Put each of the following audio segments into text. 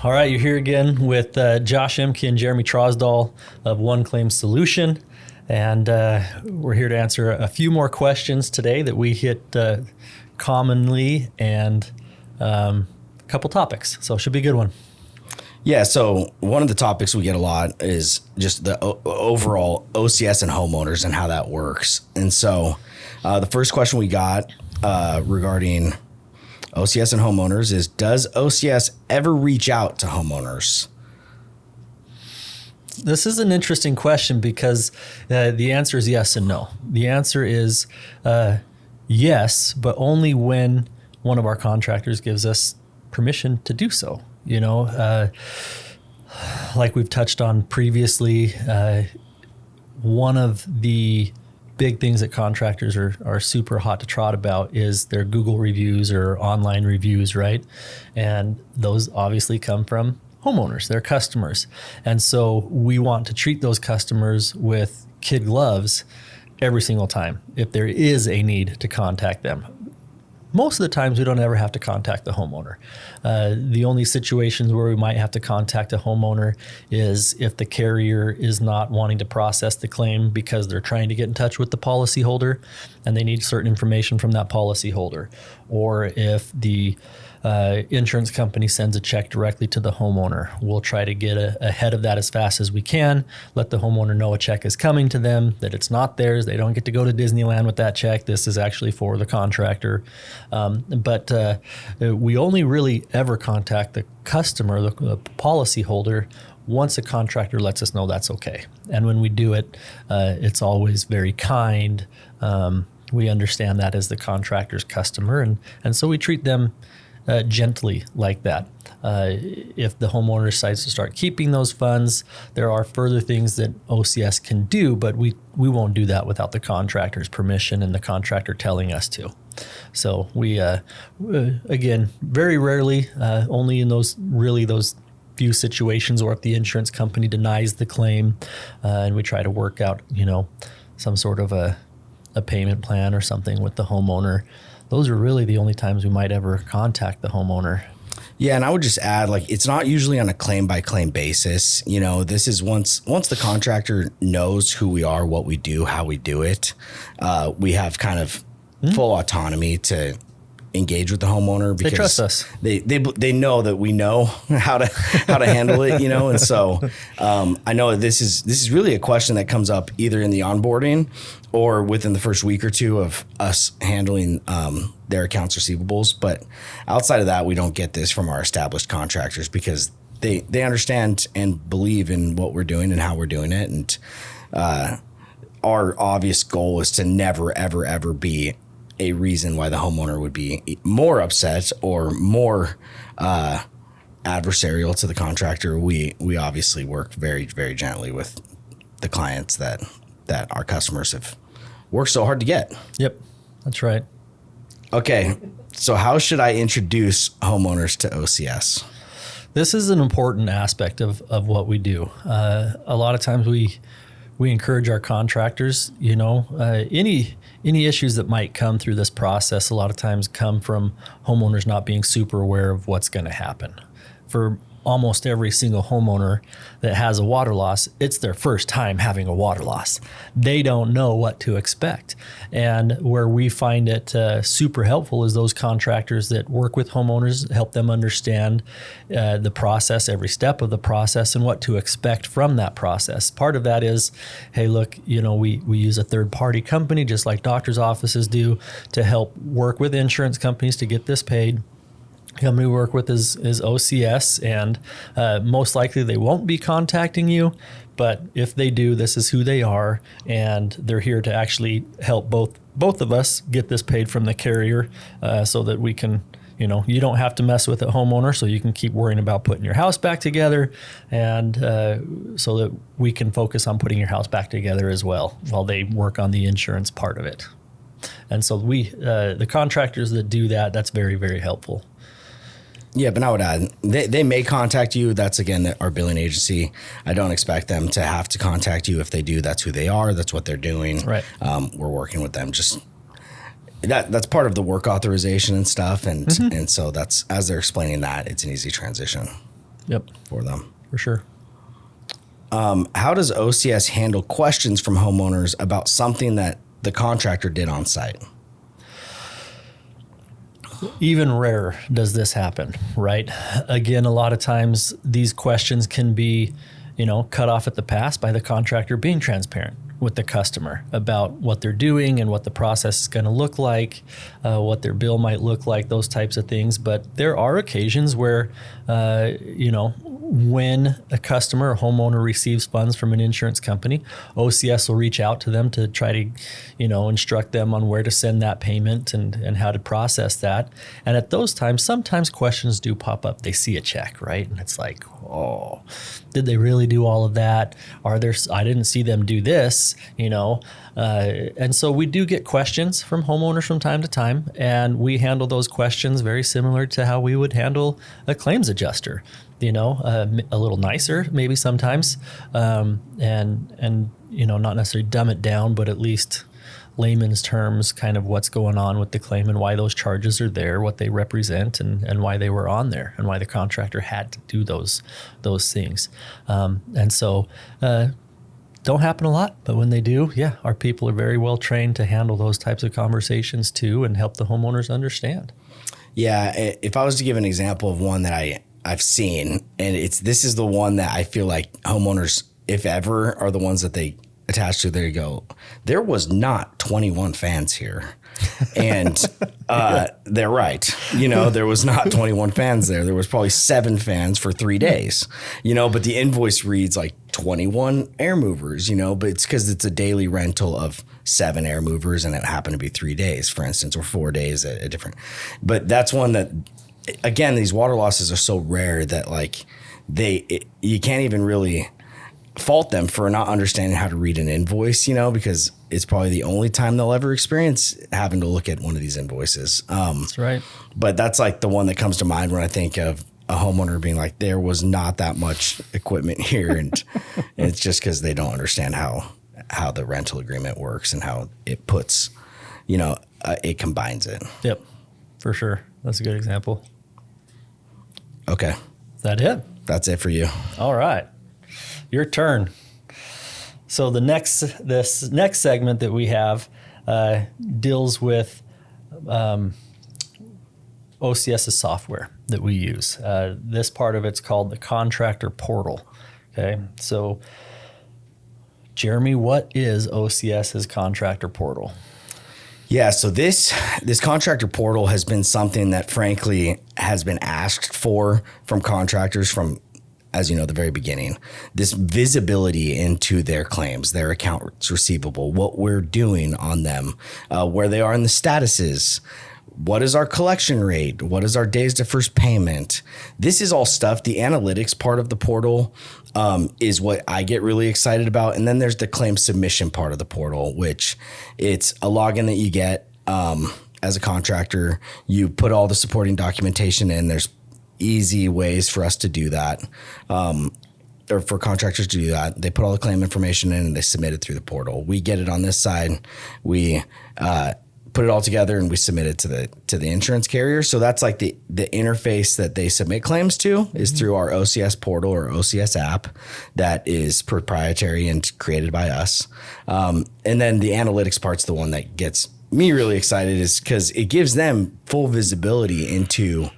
All right, you're here again with Josh Emke and Jeremy Trosdahl of One Claim Solution. And we're here to answer a few more questions today that we hit commonly and a couple topics. So it should be a good one. Yeah, so one of the topics we get a lot is just the overall OCS and homeowners and how that works. And so the first question we got regarding OCS and homeowners is, does OCS ever reach out to homeowners? This is an interesting question because the answer is yes and no. The answer is yes, but only when one of our contractors gives us permission to do so. You know, like we've touched on previously, one of the big things that contractors are super hot to trot about is their Google reviews or online reviews, right? And those obviously come from homeowners, their customers. And so we want to treat those customers with kid gloves every single time if there is a need to contact them. Most of the times we don't ever have to contact the homeowner. The only situations where we might have to contact a homeowner is if the carrier is not wanting to process the claim because they're trying to get in touch with the policyholder and they need certain information from that policyholder, or if the insurance company sends a check directly to the homeowner. We'll try to get ahead of that as fast as we can, let the homeowner know a check is coming to them, that it's not theirs. They don't get to go to Disneyland with that check. This is actually for the contractor. But we only really ever contact the customer, the policyholder, once a contractor lets us know that's okay. And when we do it, it's always very kind. We understand that as the contractor's customer, and so we treat them gently like that. If the homeowner decides to start keeping those funds, there are further things that OCS can do, but we won't do that without the contractor's permission and the contractor telling us to. So we, again, very rarely, only in those few situations, or if the insurance company denies the claim, and we try to work out, some sort of a payment plan or something with the homeowner. Those are really the only times we might ever contact the homeowner. Yeah, and I would just add, it's not usually on a claim-by-claim basis. This is once the contractor knows who we are, what we do, how we do it, we have kind of full autonomy to engage with the homeowner because they trust us. They know that we know how to handle it, and so I know this is really a question that comes up either in the onboarding or within the first week or two of us handling their accounts receivables. But outside of that, we don't get this from our established contractors because they understand and believe in what we're doing and how we're doing it. And our obvious goal is to never, ever, ever be a reason why the homeowner would be more upset or more adversarial to the contractor. We obviously work very, very gently with the clients that our customers have worked so hard to get. Yep, that's right. Okay, so how should I introduce homeowners to OCS? This is an important aspect of what we do. A lot of times we encourage our contractors, any issues that might come through this process a lot of times come from homeowners not being super aware of what's going to happen. For almost every single homeowner that has a water loss, it's their first time having a water loss. They don't know what to expect. And where we find it super helpful is those contractors that work with homeowners, help them understand the process, every step of the process, and what to expect from that process. Part of that is, hey, look, we use a third-party company, just like doctors' offices do, to help work with insurance companies to get this paid. The company we work with is OCS, and most likely they won't be contacting you, but if they do, this is who they are, and they're here to actually help both of us get this paid from the carrier so that we can, you don't have to mess with a homeowner, so you can keep worrying about putting your house back together, and so that we can focus on putting your house back together as well while they work on the insurance part of it. And so the contractors that do that, that's very, very helpful. Yeah, but I would add, they may contact you. That's, again, our billing agency. I don't expect them to have to contact you. If they do, that's who they are. That's what they're doing. Right. We're working with them. Just that's part of the work authorization and stuff. And and so that's, as they're explaining that, it's an easy transition. for them. For sure. How does OCS handle questions from homeowners about something that the contractor did on site? Even rarer does this happen, right? Again, a lot of times these questions can be, cut off at the pass by the contractor being transparent with the customer about what they're doing and what the process is going to look like, what their bill might look like, those types of things. But there are occasions where, when a customer or homeowner receives funds from an insurance company, OCS will reach out to them to try to, instruct them on where to send that payment and how to process that. And at those times, sometimes questions do pop up. They see a check, right? And it's like, oh, did they really do all of that? I didn't see them do this, and so we do get questions from homeowners from time to time, and we handle those questions very similar to how we would handle a claims adjuster, a little nicer maybe sometimes, and not necessarily dumb it down, but at least layman's terms, kind of what's going on with the claim and why those charges are there, what they represent, and why they were on there, and why the contractor had to do those things. And so don't happen a lot, but when they do, our people are very well trained to handle those types of conversations too, and help the homeowners understand. Yeah, if I was to give an example of one that I've seen, and this is the one that I feel like homeowners, if ever, are the ones that they attach to. There you go. There was not 21 fans here. And they're right. There was not 21 fans there. There was probably 7 fans for 3 days, but the invoice reads like 21 air movers, but it's because it's a daily rental of 7 air movers, and it happened to be 3 days, for instance, or 4 days at a different. But that's one that, again, these water losses are so rare that you can't even really fault them for not understanding how to read an invoice, because it's probably the only time they'll ever experience having to look at one of these invoices. That's right. But that's like the one that comes to mind when I think of a homeowner being like, there was not that much equipment here. And it's just because they don't understand how the rental agreement works and how it puts, it combines it. Yep, for sure. That's a good example. Okay. Is that it? That's it for you. All right. Your turn. So this next segment that we have deals with OCS's software that we use. This part of it's called the contractor portal. Okay. So, Jeremy, what is OCS's contractor portal? Yeah, so this contractor portal has been something that, frankly, has been asked for from contractors from, as you know, the very beginning. This visibility into their claims, their accounts receivable, what we're doing on them, where they are in the statuses. What is our collection rate? What is our days to first payment? This is all stuff. The analytics part of the portal is what I get really excited about. And then there's the claim submission part of the portal, which it's a login that you get as a contractor. You put all the supporting documentation in. There's easy ways for us to do that, or for contractors to do that. They put all the claim information in and they submit it through the portal. We get it on this side. We put it all together and we submit it to the insurance carrier. So that's like the interface that they submit claims to is through our OCS portal or OCS app that is proprietary and created by us. And then the analytics part's the one that gets me really excited, is because it gives them full visibility into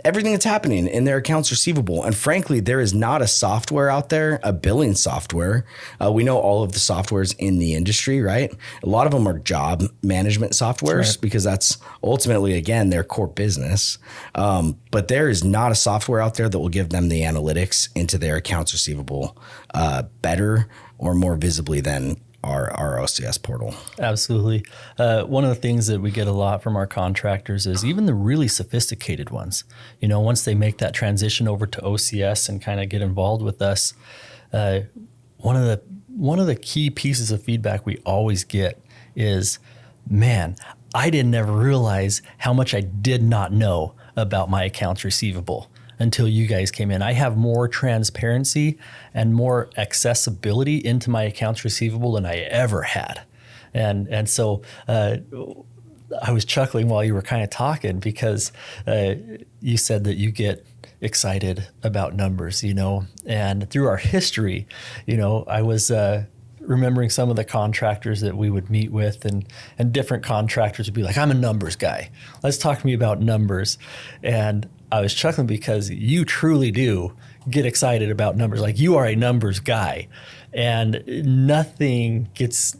everything that's happening in their accounts receivable. And frankly, there is not a software out there, a billing software. We know all of the softwares in the industry, right? A lot of them are job management softwares because that's ultimately, again, their core business. But there is not a software out there that will give them the analytics into their accounts receivable better or more visibly than our OCS portal. Absolutely. One of the things that we get a lot from our contractors is even the really sophisticated ones, once they make that transition over to OCS and kind of get involved with us, one of the key pieces of feedback we always get is, man, I didn't ever realize how much I did not know about my accounts receivable until you guys came in. I have more transparency and more accessibility into my accounts receivable than I ever had. And so I was chuckling while you were kind of talking because you said that you get excited about numbers, and through our history, I was remembering some of the contractors that we would meet with, and different contractors would be like, I'm a numbers guy. Let's talk to me about numbers. And I was chuckling because you truly do get excited about numbers. Like, you are a numbers guy, and nothing gets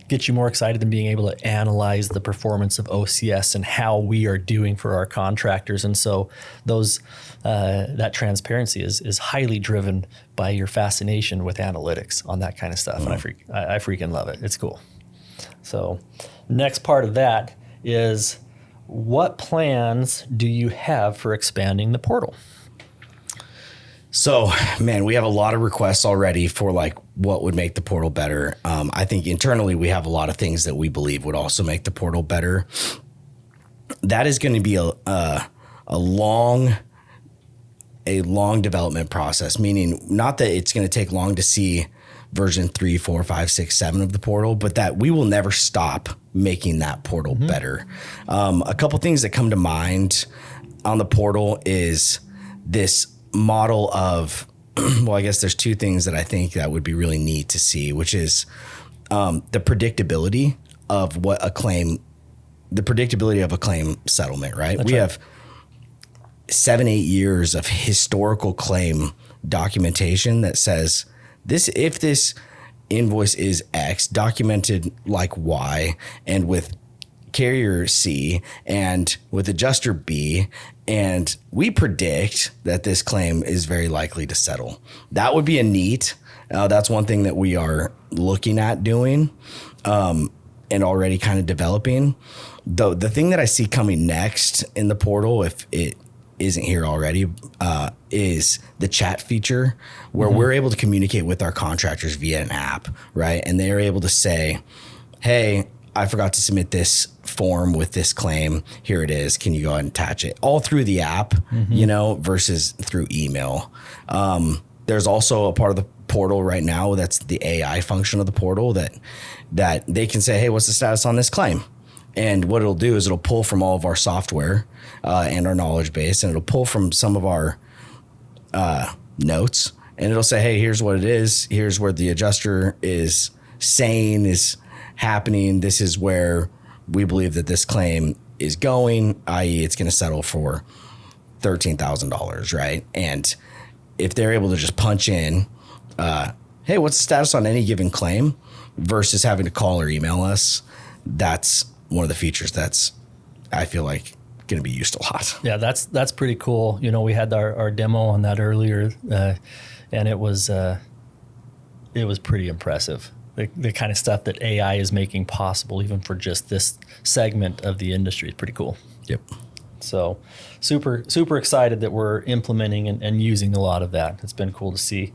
you more excited than being able to analyze the performance of OCS and how we are doing for our contractors. And so that transparency is highly driven by your fascination with analytics on that kind of stuff. And I freaking love it. It's cool. So next part of that is, what plans do you have for expanding the portal? So, man, we have a lot of requests already for like what would make the portal better. I think internally we have a lot of things that we believe would also make the portal better. That is going to be a long development process, meaning not that it's going to take long to see version 3, 4, 5, 6, 7 of the portal, but that we will never stop making that portal better. A couple things that come to mind on the portal is this model of, well, I guess there's two things that I think that would be really neat to see, which is the predictability of a claim settlement, right? We have 7-8 years of historical claim documentation that says if this invoice is X, documented like Y, and with carrier C and with adjuster B, and we predict that this claim is very likely to settle. That would be a neat. That's one thing that we are looking at doing and already kind of developing. The thing that I see coming next in the portal, if it isn't here already, is the chat feature where we're able to communicate with our contractors via an app, right? And they're able to say, hey, I forgot to submit this form with this claim. Here it is. Can you go ahead and attach it? All through the app, versus through email. There's also a part of the portal right now that's the AI function of the portal that they can say, hey, what's the status on this claim? And what it'll do is it'll pull from all of our software and our knowledge base, and it'll pull from some of our notes, and it'll say, hey, here's what it is. Here's where the adjuster is saying is happening. This is where we believe that this claim is going, i.e. it's going to settle for $13,000, right? And if they're able to just punch in, hey, what's the status on any given claim, versus having to call or email us, that's one of the features that's, I feel like, going to be used a lot. Yeah, that's pretty cool. We had our demo on that earlier, and it was pretty impressive. The kind of stuff that AI is making possible, even for just this segment of the industry, is pretty cool. Yep. So super, super excited that we're implementing and using a lot of that. It's been cool to see.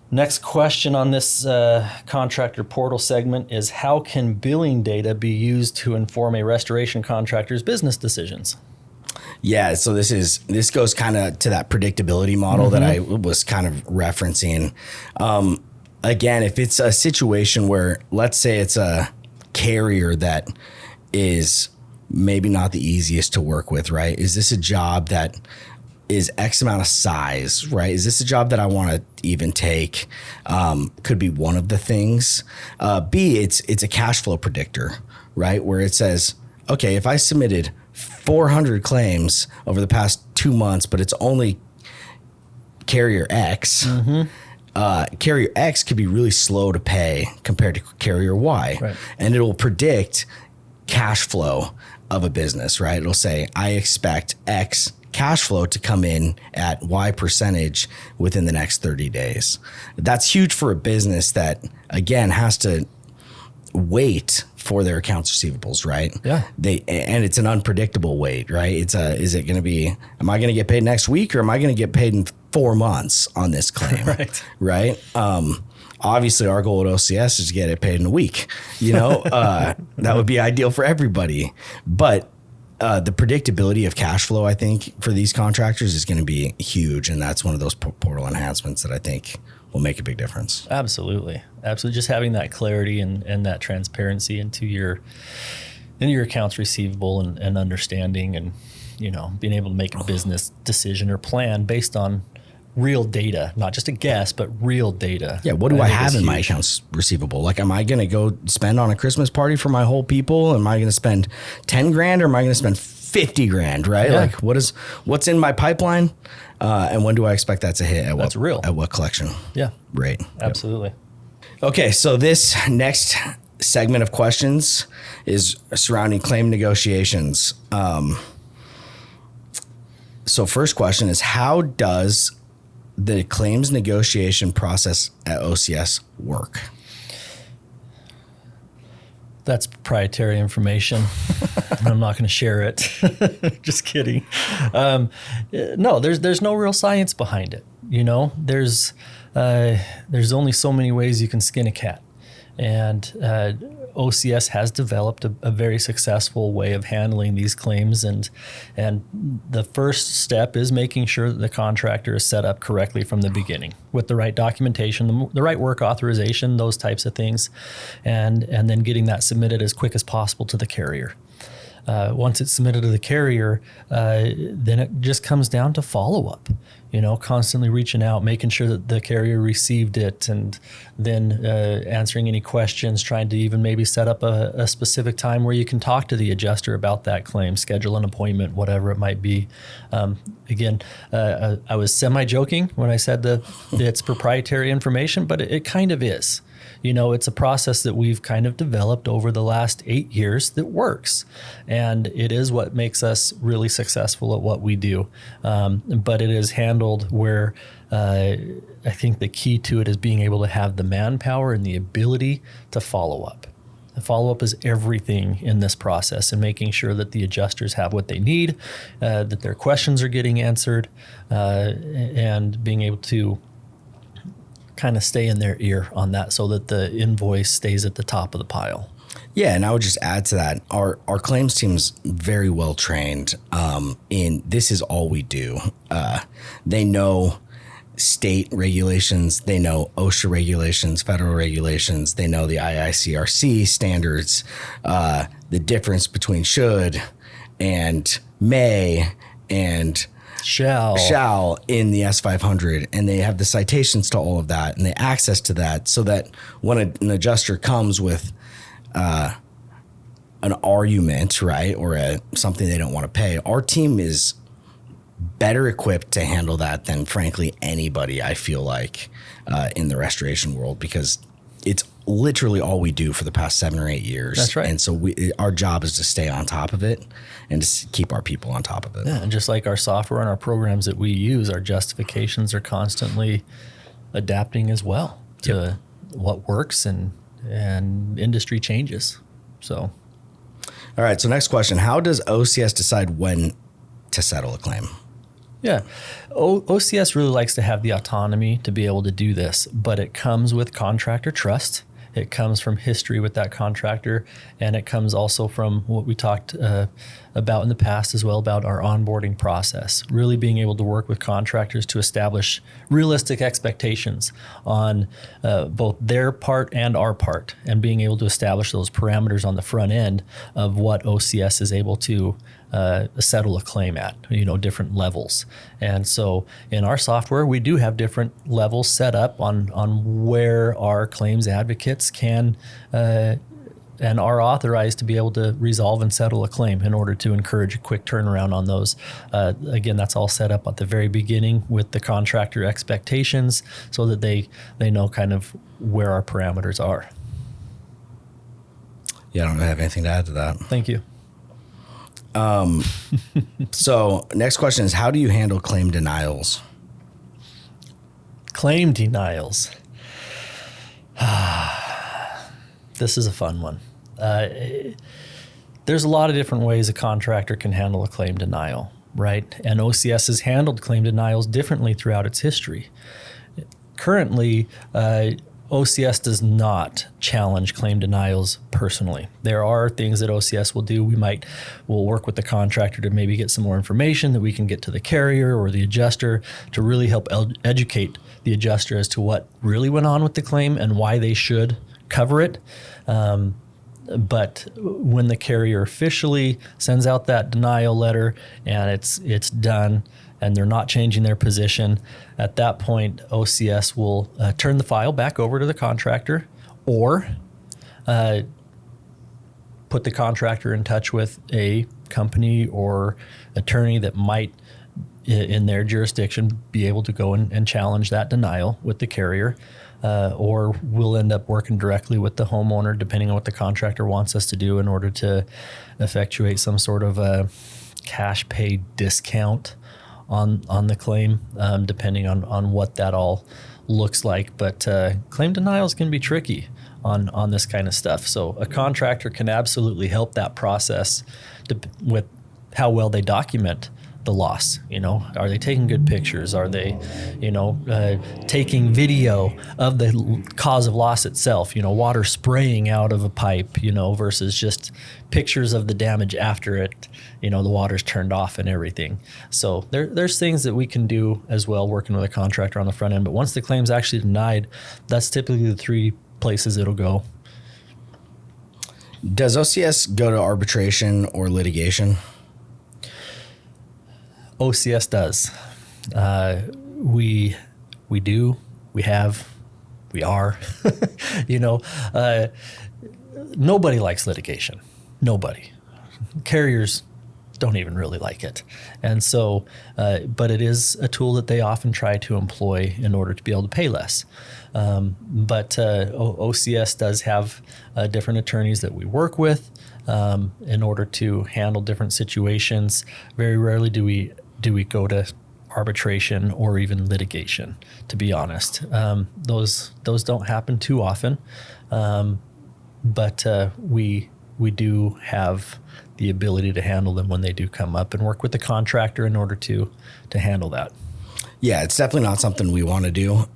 Next question on this contractor portal segment is, how can billing data be used to inform a restoration contractor's business decisions? Yeah, so this goes kind of to that predictability model that I was kind of referencing. Again, if it's a situation where, let's say it's a carrier that is maybe not the easiest to work with, right? Is this a job that is X amount of size, right? Is this a job that I want to even take? Could be one of the things. B, it's a cash flow predictor, right? Where it says, okay, if I submitted 400 claims over the past 2 months, but it's only carrier X, carrier X could be really slow to pay compared to carrier Y. Right. And it'll predict cash flow of a business, right? It'll say, I expect X cash flow to come in at Y percentage within the next 30 days. That's huge for a business that, again, has to wait for their accounts receivables, right? Yeah. And it's an unpredictable wait, right? Is it going to be, am I going to get paid next week, or am I going to get paid in 4 months on this claim? Right. Obviously our goal at OCS is to get it paid in a week, that would be ideal for everybody. But the predictability of cash flow, I think, for these contractors is going to be huge. And that's one of those portal enhancements that I think will make a big difference. Absolutely. Just having that clarity and that transparency into your accounts receivable and understanding. And being able to make a business decision or plan based on real data, not just a guess, but real data. Yeah. What do I have in my accounts receivable? Like, am I going to go spend on a Christmas party for my whole people? Am I going to spend 10 grand or am I going to spend 50 grand? Right. Yeah. Like what's in my pipeline? And when do I expect that to hit? That's real. At what collection? Yeah. Rate. Absolutely. Yep. Okay. So this next segment of questions is surrounding claim negotiations. So first question is, how does the claims negotiation process at OCS work? That's proprietary information. I'm not going to share it. Just kidding. No, there's no real science behind it. There's only so many ways you can skin a cat. And OCS has developed a very successful way of handling these claims, and the first step is making sure that the contractor is set up correctly from the beginning with the right documentation, the right work authorization, those types of things, and then getting that submitted as quick as possible to the carrier. Once it's submitted to the carrier, then it just comes down to follow-up, constantly reaching out, making sure that the carrier received it, and then answering any questions, trying to even maybe set up a specific time where you can talk to the adjuster about that claim, schedule an appointment, whatever it might be. Again, I was semi-joking when I said that it's proprietary information, but it kind of is. It's a process that we've kind of developed over the last 8 years that works. And it is what makes us really successful at what we do. But it is handled where I think the key to it is being able to have the manpower and the ability to follow up. The follow-up is everything in this process, and making sure that the adjusters have what they need, that their questions are getting answered, and being able to kind of stay in their ear on that so that the invoice stays at the top of the pile. Yeah, and I would just add to that, our claims team's very well trained in this is all we do. They know state regulations, they know OSHA regulations, federal regulations, they know the IICRC standards, the difference between should and may and shall in the S500, and they have the citations to all of that and the access to that, so that when an adjuster comes with an argument, right, or something they don't want to pay, our team is better equipped to handle that than, frankly, anybody, I feel like, in the restoration world, because it's literally all we do for the past 7 or 8 years. That's right. And so our job is to stay on top of it and to keep our people on top of it. Yeah, and just like our software and our programs that we use, our justifications are constantly adapting as well to what works and industry changes. So, all right. So next question: how does OCS decide when to settle a claim? Yeah, OCS really likes to have the autonomy to be able to do this, but it comes with contractor trust. It comes from history with that contractor, and it comes also from what we talked about in the past as well, about our onboarding process, really being able to work with contractors to establish realistic expectations on both their part and our part, and being able to establish those parameters on the front end of what OCS is able to settle a claim at, different levels. And so in our software, we do have different levels set up on where our claims advocates can and are authorized to be able to resolve and settle a claim in order to encourage a quick turnaround on those. Again, that's all set up at the very beginning with the contractor expectations, so that they know kind of where our parameters are. Yeah, I don't have anything to add to that. Thank you. So next question is, how do you handle claim denials? Claim denials. This is a fun one. There's a lot of different ways a contractor can handle a claim denial, right? And OCS has handled claim denials differently throughout its history. Currently, OCS does not challenge claim denials personally. There are things that OCS will do. We'll work with the contractor to maybe get some more information that we can get to the carrier or the adjuster to really help educate the adjuster as to what really went on with the claim and why they should cover it. But when the carrier officially sends out that denial letter and it's done and they're not changing their position, at that point, OCS will turn the file back over to the contractor, or put the contractor in touch with a company or attorney that might, in their jurisdiction, be able to go and challenge that denial with the carrier. Or we'll end up working directly with the homeowner, depending on what the contractor wants us to do, in order to effectuate some sort of a cash pay discount on the claim, depending on what that all looks like. But claim denials can be tricky on this kind of stuff. So a contractor can absolutely help that process with how well they document the loss. Are they taking good pictures? Are they, taking video of the cause of loss itself, water spraying out of a pipe, versus just pictures of the damage after it, the water's turned off and everything. So there's things that we can do as well, working with a contractor on the front end. But once the claim's actually denied, that's typically the 3 places it'll go. Does OCS go to arbitration or litigation? OCS does. We do. We have. We are. Nobody likes litigation. Nobody. Carriers don't even really like it. And so, but it is a tool that they often try to employ in order to be able to pay less. But OCS does have different attorneys that we work with in order to handle different situations. Very rarely do we go to arbitration or even litigation, to be honest. Those don't happen too often. But we do have the ability to handle them when they do come up, and work with the contractor in order to handle that. Yeah, it's definitely not something we want to do.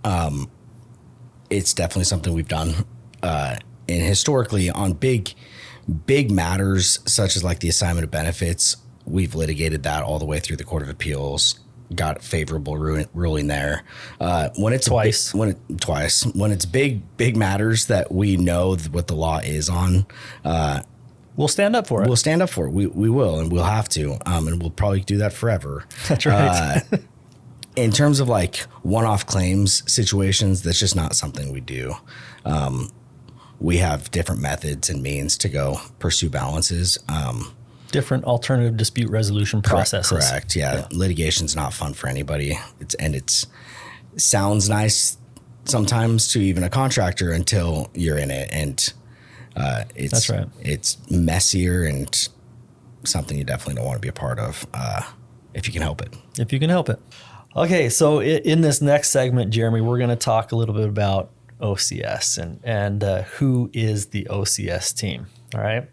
It's definitely something we've done. And historically, on big matters such as like the assignment of benefits, we've litigated that all the way through the Court of Appeals, got a favorable ruling there. When it's twice. When it's big matters that we know what the law is on, we'll stand up for it. We'll stand up for it. We will, and we'll have to, and we'll probably do that forever. That's right. In terms of like one-off claims situations, that's just not something we do. We have different methods and means to go pursue balances. Different alternative dispute resolution processes. Correct. Yeah. Litigation's not fun for anybody. It sounds nice sometimes to even a contractor until you're in it. And that's right. It's messier and something you definitely don't want to be a part of if you can help it. If you can help it. Okay. So in this next segment, Jeremy, we're going to talk a little bit about OCS and who is the OCS team. All right.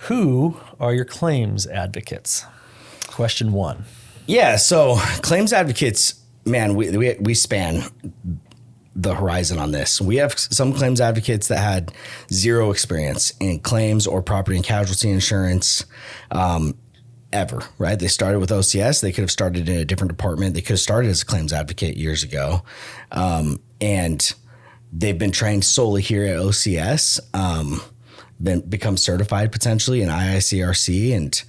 Who are your claims advocates? Question 1. Yeah, so claims advocates, man, we span the horizon on this. We have some claims advocates that had zero experience in claims or property and casualty insurance ever, right? They started with OCS. They could have started in a different department. They could have started as a claims advocate years ago. And they've been trained solely here at OCS. Become certified potentially in IICRC. And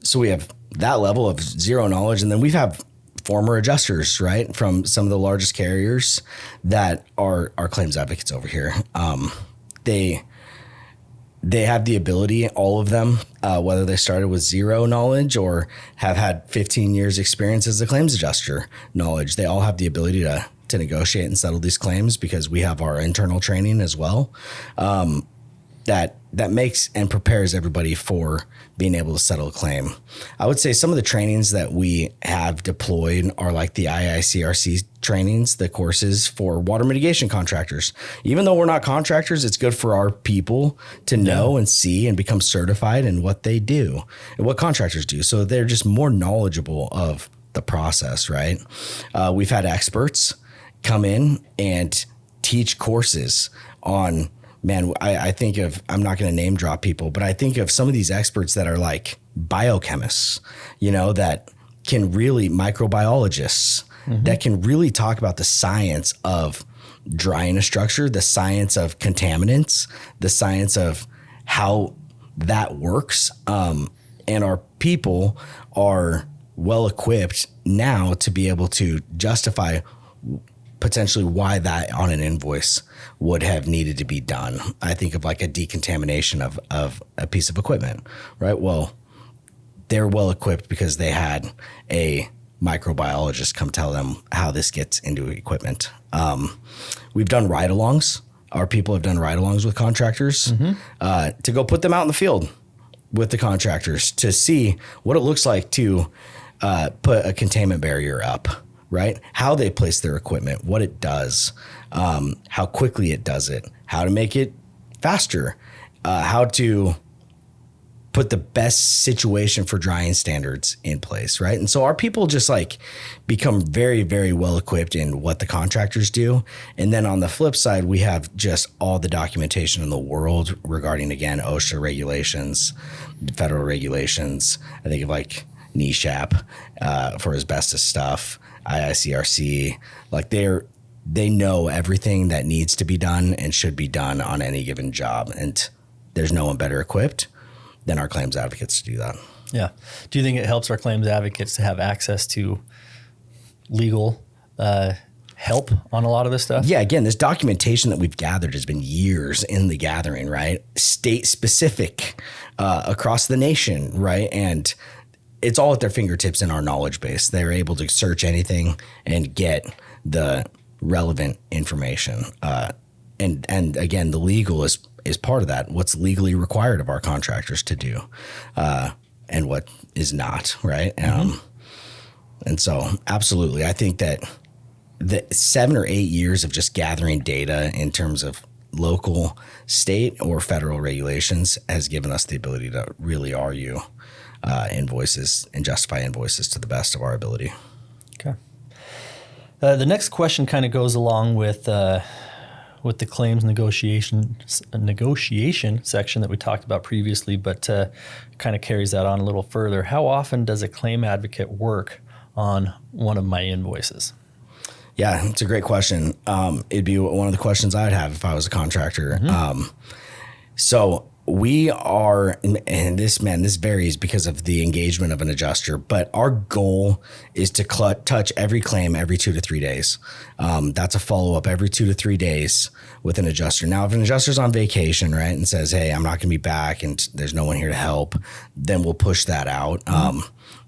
so we have that level of zero knowledge. And then we have former adjusters, right, from some of the largest carriers that are claims advocates over here. They have the ability, all of them, whether they started with zero knowledge or have had 15 years experience as a claims adjuster knowledge, they all have the ability to negotiate and settle these claims because we have our internal training as well. That makes and prepares everybody for being able to settle a claim. I would say some of the trainings that we have deployed are like the IICRC trainings, the courses for water mitigation contractors. Even though we're not contractors, it's good for our people to know and see and become certified in what they do and what contractors do. So they're just more knowledgeable of the process, right? We've had experts come in and teach courses on, man, I think of, I'm not going to name drop people, but I think of some of these experts that are like biochemists, that can really, microbiologists, that can really talk about the science of drying a structure, the science of contaminants, the science of how that works. And our people are well equipped now to be able to justify potentially why that on an invoice would have needed to be done. I think of like a decontamination of a piece of equipment, right? Well, they're well equipped because they had a microbiologist come tell them how this gets into equipment. We've done ride-alongs. Our people have done ride-alongs with contractors to go put them out in the field with the contractors to see what it looks like to put a containment barrier up, right? How they place their equipment, what it does, how quickly it does it, how to make it faster, how to put the best situation for drying standards in place, right? And so our people just like become very, very well equipped in what the contractors do. And then on the flip side, we have just all the documentation in the world regarding, again, OSHA regulations, federal regulations. I think of like NESHAP for asbestos stuff, IICRC. Like they know everything that needs to be done and should be done on any given job. And there's no one better equipped than our claims advocates to do that. Yeah. Do you think it helps our claims advocates to have access to legal help on a lot of this stuff? Yeah. Again, this documentation that we've gathered has been years in the gathering, right? State specific across the nation, right? And it's all at their fingertips in our knowledge base. They're able to search anything and get the relevant information. And again, the legal is part of that. What's legally required of our contractors to do, and what is not, right? And so absolutely. I think that the 7 or 8 years of just gathering data in terms of local, state, or federal regulations has given us the ability to really argue invoices and justify invoices to the best of our ability. Okay. The next question kind of goes along with the claims negotiation section that we talked about previously, but kind of carries that on a little further. How often does a claim advocate work on one of my invoices? Yeah, it's a great question. It'd be one of the questions I'd have if I was a contractor. So we are, and this varies because of the engagement of an adjuster, but our goal is to touch every claim every 2 to 3 days. That's a follow-up every 2 to 3 days with an adjuster. Now, if an adjuster's on vacation, right, and says, hey, I'm not going to be back and there's no one here to help, then we'll push that out.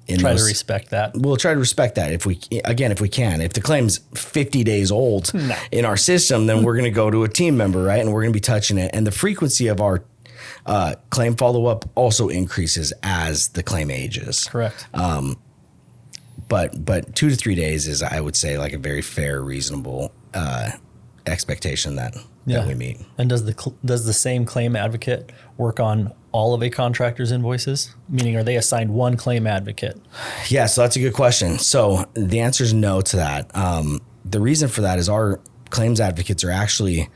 Try to respect that. We'll try to respect that if we can. If the claim's 50 days old in our system, then we're going to go to a team member, right, and we're going to be touching it. And the frequency of our claim follow-up also increases as the claim ages. Correct. But 2 to 3 days is, I would say, like a very fair, reasonable expectation that we meet. And does the same claim advocate work on all of a contractor's invoices? Meaning, are they assigned one claim advocate? Yeah, so that's a good question. So the answer is no to that. The reason for that is our claims advocates are actually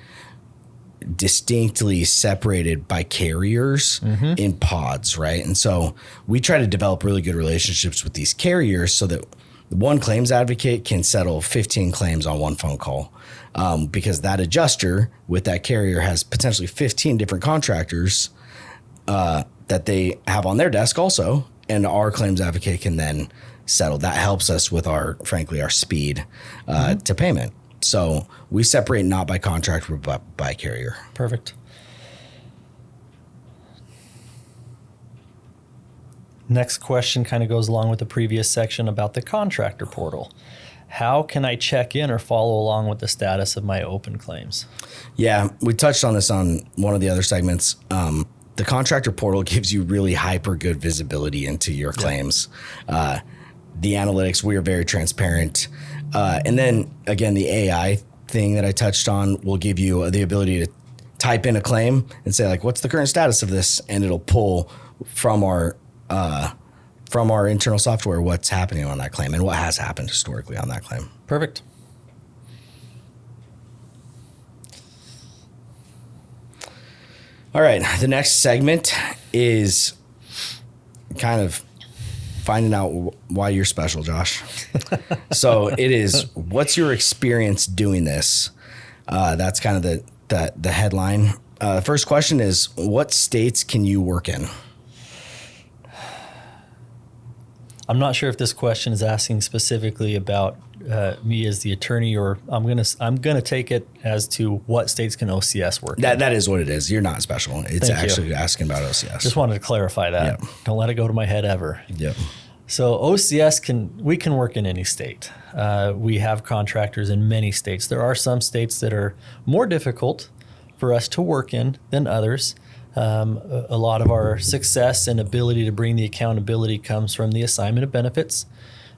distinctly separated by carriers in pods, right? And so we try to develop really good relationships with these carriers so that one claims advocate can settle 15 claims on one phone call, because that adjuster with that carrier has potentially 15 different contractors that they have on their desk also, and our claims advocate can then settle. That helps us with our speed to payment. So we separate not by contractor, but by carrier. Perfect. Next question kind of goes along with the previous section about the contractor portal. How can I check in or follow along with the status of my open claims? Yeah, we touched on this on one of the other segments. The contractor portal gives you really hyper good visibility into your claims. The analytics, we are very transparent. And then again, the AI thing that I touched on will give you the ability to type in a claim and say, like, what's the current status of this? And it'll pull from our internal software what's happening on that claim and what has happened historically on that claim. Perfect. All right. The next segment is kind of finding out why you're special, Josh. So it is, what's your experience doing this? That's kind of the headline. First question is, what states can you work in? I'm not sure if this question is asking specifically about me as the attorney, or I'm gonna take it as to what states can OCS work in. That is what it is. You're not special. It's actually asking about OCS. Just wanted to clarify that. Yep. Don't let it go to my head ever. Yep. So OCS we can work in any state. We have contractors in many states. There are some states that are more difficult for us to work in than others. A lot of our success and ability to bring the accountability comes from the assignment of benefits.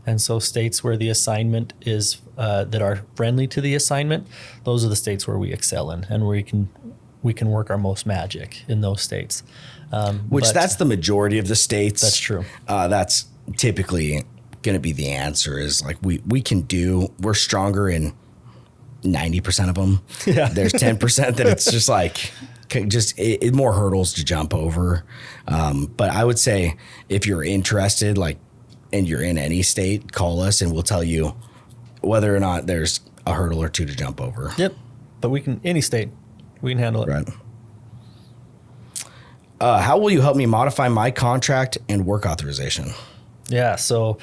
And so states where the assignment is, that are friendly to the assignment, those are the states where we excel in, and where we can work our most magic in those states. That's the majority of the states. That's true. That's typically going to be the answer, is like we're stronger in 90% of them. Yeah. There's 10% that it's just like, more hurdles to jump over. But I would say if you're interested, and you're in any state, call us and we'll tell you whether or not there's a hurdle or two to jump over. Yep. But any state, we can handle it. Right. How will you help me modify my contract and work authorization? Yeah. So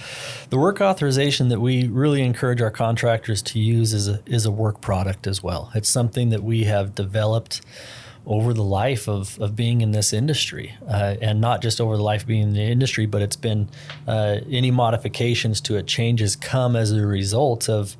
the work authorization that we really encourage our contractors to use is a work product as well. It's something that we have developed over the life of being in this industry, and not just over the life of being in the industry, but it's been any modifications to it, changes come as a result of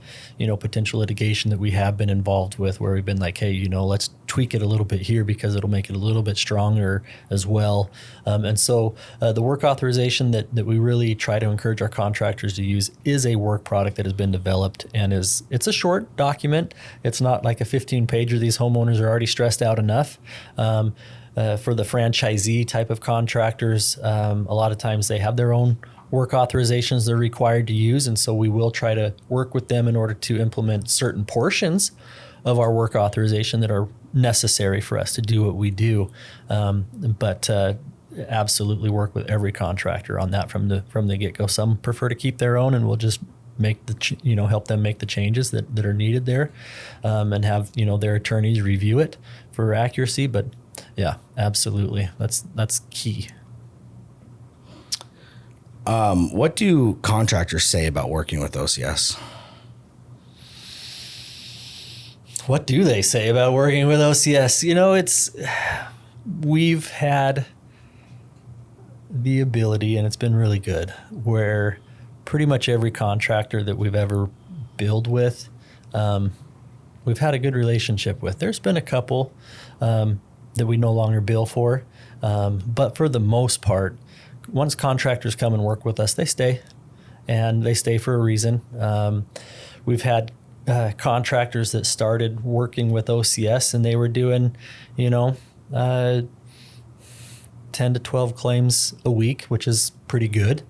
potential litigation that we have been involved with, where we've been like, hey, let's tweak it a little bit here because it'll make it a little bit stronger as well. And so the work authorization that we really try to encourage our contractors to use is a work product that has been developed, and it's a short document. It's not like a 15-pager. These homeowners are already stressed out enough. For the franchisee type of contractors, a lot of times they have their own work authorizations they're required to use, and so we will try to work with them in order to implement certain portions of our work authorization that are necessary for us to do what we do. But absolutely work with every contractor on that from the get-go. Some prefer to keep their own, and we'll just make help them make the changes that are needed there, and have their attorneys review it for accuracy. But yeah, absolutely, that's key. What do contractors say about working with OCS? What do they say about working with OCS? We've had the ability, and it's been really good, where pretty much every contractor that we've ever billed with, we've had a good relationship with. There's been a couple that we no longer bill for, but for the most part, once contractors come and work with us, they stay, and they stay for a reason. We've had contractors that started working with OCS, and they were doing, 10 to 12 claims a week, which is pretty good.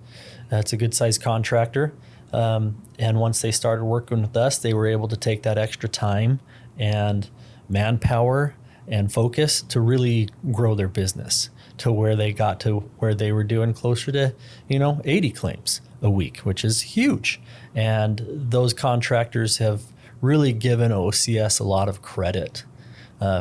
That's a good sized contractor. And once they started working with us, they were able to take that extra time and manpower and focus to really grow their business to where they got to where they were doing closer to, 80 claims a week, which is huge. And those contractors have really given OCS a lot of credit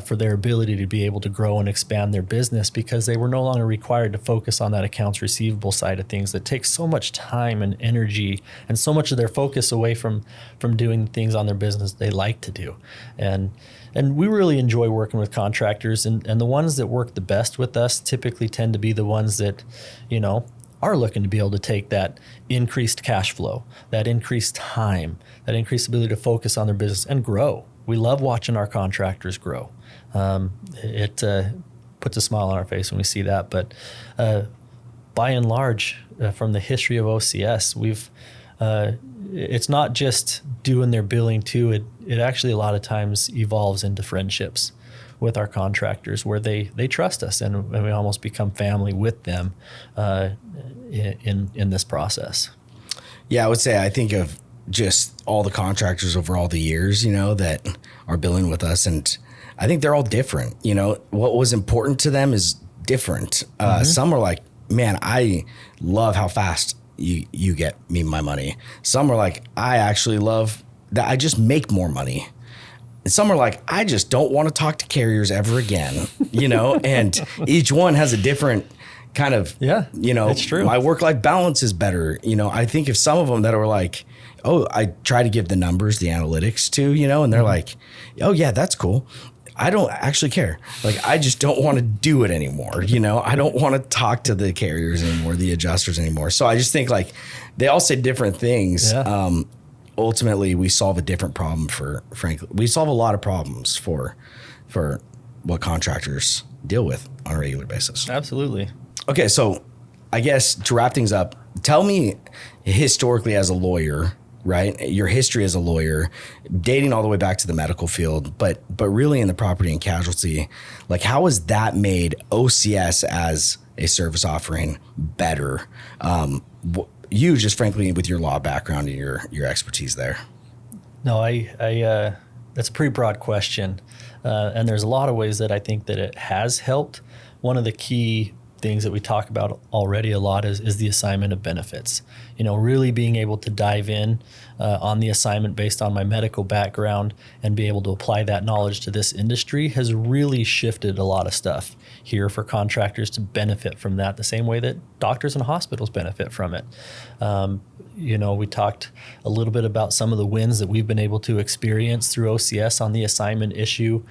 for their ability to be able to grow and expand their business, because they were no longer required to focus on that accounts receivable side of things that takes so much time and energy and so much of their focus away from doing things on their business they like to do. And we really enjoy working with contractors, and the ones that work the best with us typically tend to be the ones that, are looking to be able to take that increased cash flow, that increased time, that increased ability to focus on their business and grow. We love watching our contractors grow. It puts a smile on our face when we see that. But by and large, from the history of OCS, it's not just doing their billing too. It actually a lot of times evolves into friendships with our contractors, where they trust us, and we almost become family with them in this process. Yeah, I would say I think of just all the contractors over all the years, that are billing with us, and I think they're all different. What was important to them is different. Some are like, man, I love how fast you get me my money. Some are like, I actually love that I just make more money. And some are like, I just don't want to talk to carriers ever again, and each one has a different kind of, it's true. My work-life balance is better. I think if some of them that are like, oh, I try to give the numbers, the analytics to, and they're like, oh yeah, that's cool. I don't actually care. Like, I just don't want to do it anymore. I don't want to talk to the carriers anymore, the adjusters anymore. So I just think like they all say different things. Yeah. Ultimately we solve a different problem frankly, we solve a lot of problems for what contractors deal with on a regular basis. Absolutely. Okay. So I guess to wrap things up, tell me historically as a lawyer, right? Your history as a lawyer, dating all the way back to the medical field, but really in the property and casualty, like how has that made OCS as a service offering better? You just frankly with your law background and your expertise there. No, I that's a pretty broad question. And there's a lot of ways that I think that it has helped. One of the key things that we talk about already a lot is the assignment of benefits. Really being able to dive in on the assignment based on my medical background and be able to apply that knowledge to this industry has really shifted a lot of stuff here for contractors to benefit from that the same way that doctors and hospitals benefit from it. We talked a little bit about some of the wins that we've been able to experience through OCS on the assignment issue,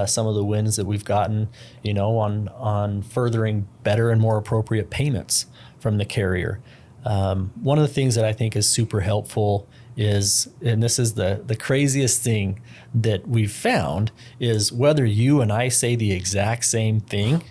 some of the wins that we've gotten, on furthering better and more appropriate payments from the carrier. One of the things that I think is super helpful is, and this is the craziest thing that we've found, is whether you and I say the exact same thing,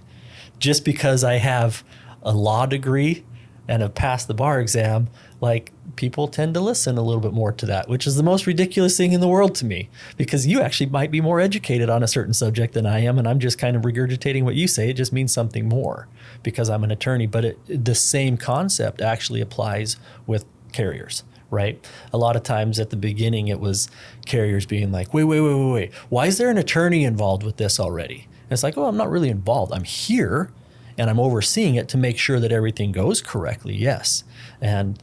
just because I have a law degree and have passed the bar exam, like people tend to listen a little bit more to that, which is the most ridiculous thing in the world to me, because you actually might be more educated on a certain subject than I am, and I'm just kind of regurgitating what you say. It just means something more because I'm an attorney, but the same concept actually applies with carriers, right? A lot of times at the beginning, it was carriers being like, wait. Why is there an attorney involved with this already? And it's like, oh, I'm not really involved. I'm here and I'm overseeing it to make sure that everything goes correctly. Yes. And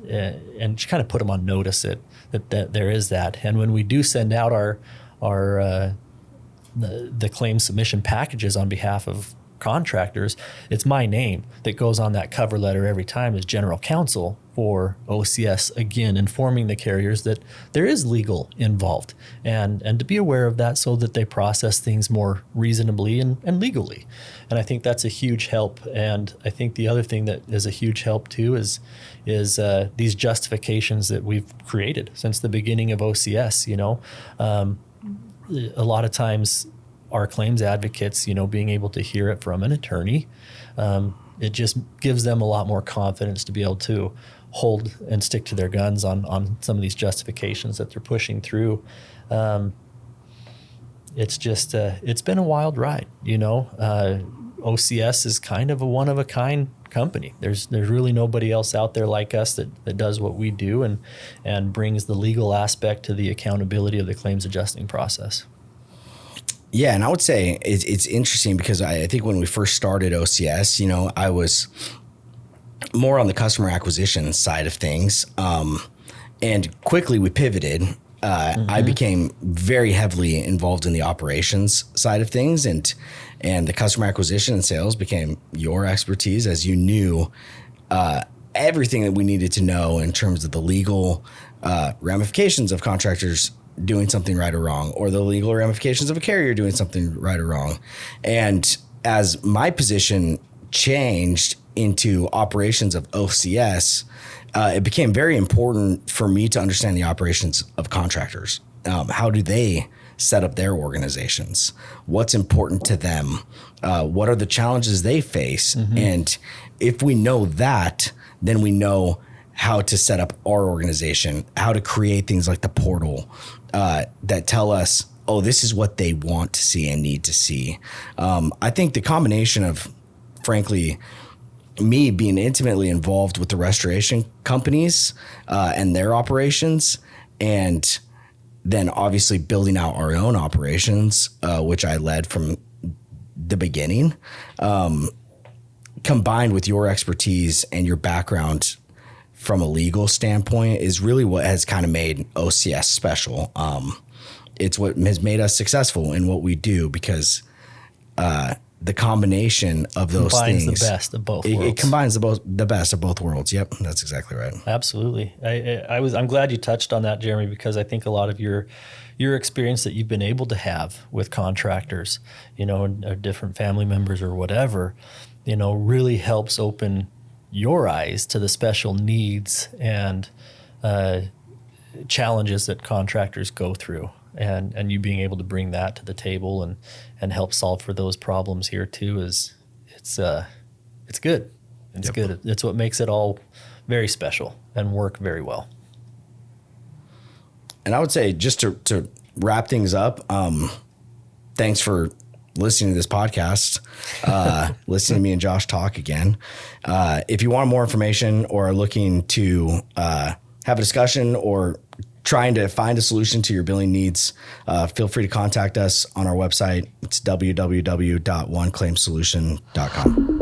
just kind of put them on notice that there is that. And when we do send out the claim submission packages on behalf of contractors, it's my name that goes on that cover letter every time as general counsel for OCS, again, informing the carriers that there is legal involved and to be aware of that so that they process things more reasonably and legally. And I think that's a huge help. And I think the other thing that is a huge help too is these justifications that we've created since the beginning of OCS. A lot of times our claims advocates, being able to hear it from an attorney, it just gives them a lot more confidence to be able to hold and stick to their guns on some of these justifications that they're pushing through. It's just, it's been a wild ride, OCS is kind of a one-of-a-kind company. There's really nobody else out there like us that does what we do and brings the legal aspect to the accountability of the claims adjusting process. Yeah, and I would say it's interesting because I think when we first started OCS, I was more on the customer acquisition side of things, and quickly we pivoted. I became very heavily involved in the operations side of things, and the customer acquisition and sales became your expertise, as you knew everything that we needed to know in terms of the legal ramifications of contractors doing something right or wrong, or the legal ramifications of a carrier doing something right or wrong. And as my position changed into operations of OCS, it became very important for me to understand the operations of contractors. How do they set up their organizations? What's important to them? What are the challenges they face? And if we know that, then we know how to set up our organization, how to create things like the portal that tell us, oh, this is what they want to see and need to see. I think the combination of, frankly, me being intimately involved with the restoration companies and their operations, and then obviously building out our own operations, which I led from the beginning, combined with your expertise and your background from a legal standpoint, is really what has kind of made OCS special. it's what has made us successful in what we do, because the combination of those combines things, the best of both worlds. It combines the best of both worlds. Yep, that's exactly right. Absolutely. I'm glad you touched on that, Jeremy, because I think a lot of your experience that you've been able to have with contractors, and different family members or whatever, really helps open your eyes to the special needs and challenges that contractors go through. And you being able to bring that to the table and help solve for those problems here too it's good. It's Yep. good. It's what makes it all very special and work very well. And I would say, just to wrap things up, thanks for listening to this podcast, listening to me and Josh talk again. If you want more information or are looking to have a discussion or trying to find a solution to your billing needs, feel free to contact us on our website. It's www.oneclaimsolution.com.